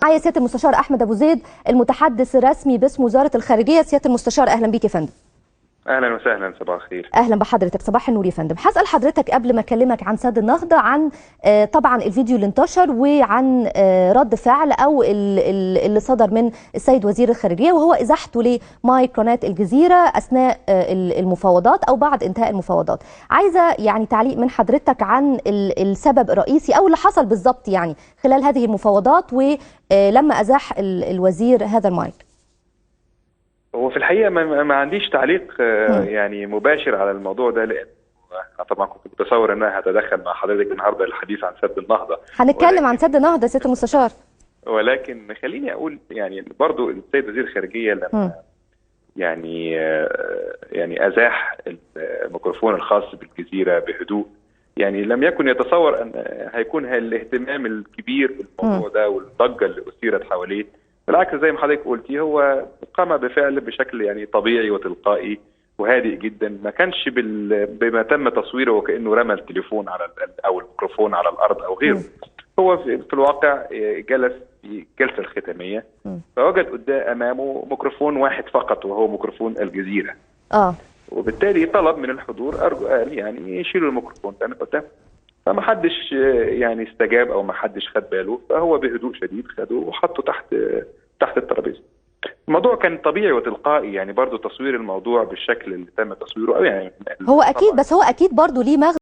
معايا سياده المستشار احمد ابو زيد المتحدث الرسمي باسم وزاره الخارجيه. سياده المستشار اهلا بيك يا فندم. اهلا وسهلا، صباح الخير. اهلا بحضرتك، صباح النور يا فندم. هسال حضرتك قبل ما اكلمك عن سد النهضه عن طبعا الفيديو اللي انتشر وعن رد فعل او اللي صدر من السيد وزير الخارجيه وهو ازاحته لمايك قناه الجزيره اثناء المفاوضات او بعد انتهاء المفاوضات. عايزه يعني تعليق من حضرتك عن السبب الرئيسي او اللي حصل بالظبط يعني خلال هذه المفاوضات ولما ازاح الوزير هذا المايك. هو في الحقيقه ما عنديش تعليق يعني مباشر على الموضوع ده، لان انا طبعا كنت متصور ان انا هتدخل مع حضرتك النهارده للحديث عن سد النهضه. هنتكلم عن سد النهضه سياده المستشار، ولكن خليني اقول يعني برضو السيد وزير الخارجيه لما يعني ازاح الميكروفون الخاص بالجزيره بهدوء، يعني لم يكن يتصور ان هيكون الاهتمام الكبير بالموضوع ده والضجه اللي اثيرت حواليه. بالعكس زي ما حضرتك قلتي، هو قام بفعل بشكل يعني طبيعي وتلقائي وهادئ جدا، ما كانش بما تم تصويره وكانه رمى التليفون على او الميكروفون على الارض او غيره. هو في الواقع جلس في الجلسه الختاميه فوجد امامه ميكروفون واحد فقط وهو ميكروفون الجزيره. وبالتالي طلب من الحضور ارجو يعني يشيلوا الميكروفون قدام، فما حدش يعني استجاب او ما حدش خد باله، فهو بهدوء شديد خده وحطه تحت الترابيزه. الموضوع كان طبيعي وتلقائي، يعني برضو تصوير الموضوع بالشكل اللي تم تصويره او يعني هو اكيد، بس هو اكيد برضو ليه مغزى